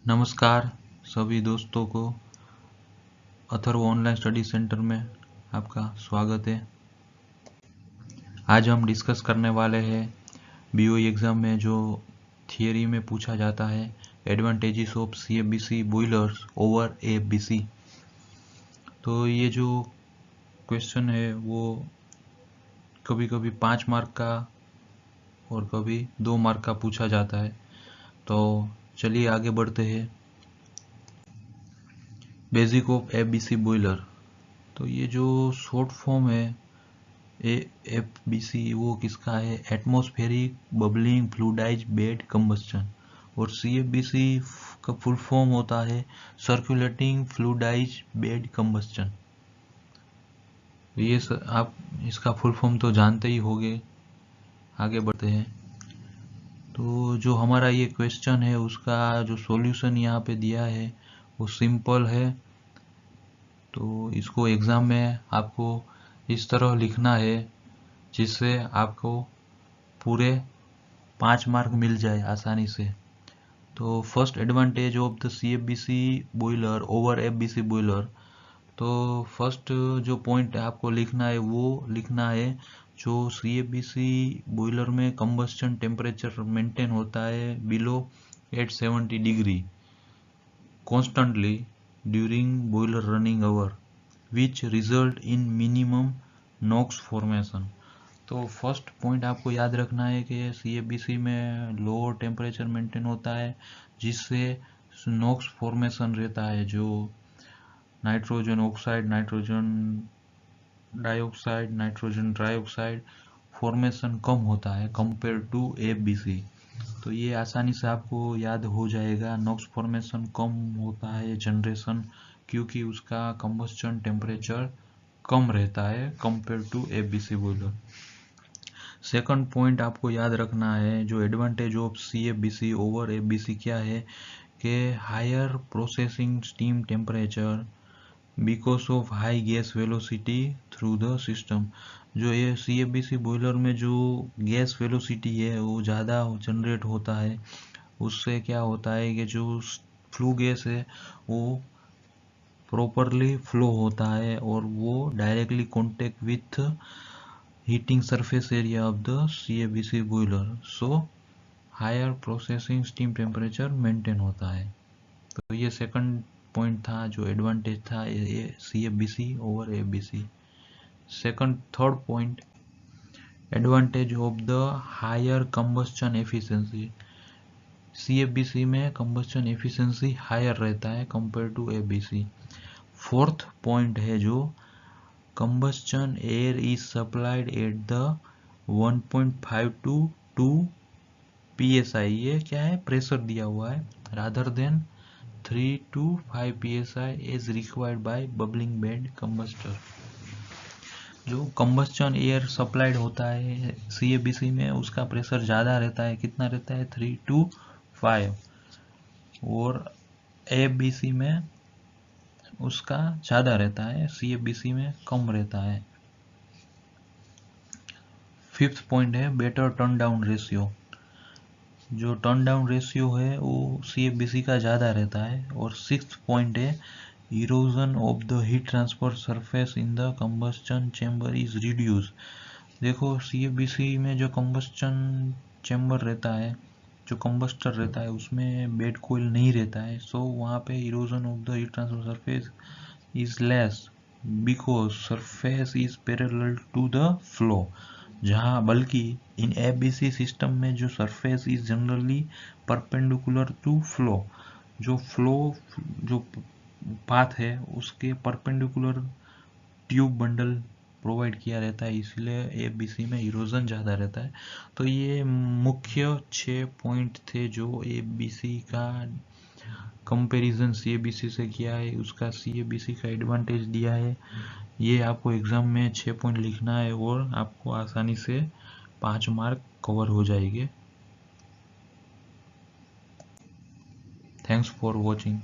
नमस्कार सभी दोस्तों को अथर्व ऑनलाइन स्टडी सेंटर में आपका स्वागत है। आज हम डिस्कस करने वाले हैं बीओई एग्ज़ाम में जो थियरी में पूछा जाता है एडवांटेजेस ऑफ सीएफबीसी बॉयलर्स ओवर एएफबीसी। तो ये जो क्वेश्चन है वो कभी कभी 5 मार्क का और कभी 2 मार्क का पूछा जाता है। तो चलिए आगे बढ़ते हैं। बेसिक ऑफ एफबीसी बॉयलर, तो ये जो शॉर्ट फॉर्म है एएफबीसी वो किसका है? Atmospheric bubbling fluidized bed combustion. और सीएफबीसी का फुल फॉर्म होता है सर्कुलेटिंग फ्लूइडाइज बेड कंबस्टन। ये आप इसका फुल फॉर्म तो जानते ही होंगे। आगे बढ़ते हैं। तो जो हमारा ये क्वेश्चन है उसका जो सॉल्यूशन यहाँ पे दिया है वो सिंपल है। तो इसको एग्ज़ाम में आपको इस तरह लिखना है जिससे आपको पूरे 5 मार्क मिल जाए आसानी से। तो first advantage of the CFBC boiler over FBC boiler, तो फर्स्ट जो पॉइंट आपको लिखना है वो लिखना है जो सीएफबीसी बॉयलर में कंबस्टन टेम्परेचर मेंटेन होता है below 870 degree constantly during boiler running hour which result in minimum NOx formation. तो फर्स्ट पॉइंट आपको याद रखना है कि सीएफबीसी में लोअर टेम्परेचर मेंटेन होता है जिससे नॉक्स फॉर्मेशन रहता है, जो nitrogen oxide, nitrogen dioxide, nitrogen trioxide formation कम होता है कंपेयर टू एफबीसी। तो ये आसानी से आपको याद हो जाएगा। नॉक्स फॉर्मेशन कम होता है जनरेशन क्योंकि उसका कंबस्टन टेम्परेचर कम रहता है compare to FBC boiler. Second point आपको याद रखना है जो advantage of CFBC over FBC क्या है कि higher processing steam temperature because of high gas velocity through the system. जो ये सीएफबीसी बॉयलर में जो गैस वेलोसिटी है वो ज़्यादा जनरेट होता है। उससे क्या होता है कि जो फ्लू गैस है वो प्रॉपरली फ्लो होता है और वो directly contact with heating surface area of the CFBC boiler, so higher processing steam temperature maintain होता है। तो ये सेकंड पॉइंट था जो एडवांटेज था ये CFBC over FBC. Second third point advantage of the higher combustion efficiency. CFBC में combustion efficiency higher रहता है compare to FBC. Fourth point है जो combustion air is supplied at the 1.5 to 2 psi, ये क्या है प्रेशर दिया हुआ है, rather than 3 to 5 psi as required by bubbling bed combustor। जो कंबस्टन एयर सप्लाइड होता है सीएफबीसी में उसका प्रेशर ज़्यादा रहता है। कितना रहता है? 3 to 5। और एफबीसी में उसका ज़्यादा रहता है, सीएफबीसी में कम रहता है। फिफ्थ पॉइंट है बेटर टर्न डाउन रेशियो। जो टर्न डाउन रेशियो है वो सीएफबीसी का ज़्यादा रहता है। और सिक्स्थ पॉइंट है erosion of the heat transfer surface in the combustion chamber is reduce. देखो सीएफबीसी में जो कंबस्टन चेम्बर रहता है, जो कंबस्टर रहता है उसमें बेड कोइल नहीं रहता है, सो वहाँ पे erosion of the heat transfer surface is less because surface is parallel to the flow. जहाँ बल्कि इन एफबीसी सिस्टम में जो surface is generally perpendicular to flow, जो पाथ है उसके परपेंडिकुलर ट्यूब बंडल प्रोवाइड किया रहता है, इसलिए एफबीसी में इरोजन ज़्यादा रहता है। तो ये मुख्य 6 पॉइंट थे जो एफबीसी का कंपैरिजन सीएबीसी से किया है, उसका सीएबीसी का एडवांटेज दिया है। ये आपको एग्ज़ाम में 6 पॉइंट लिखना है और आपको आसानी से 5 मार्क कवर हो जाएंगे। Thanks for watching.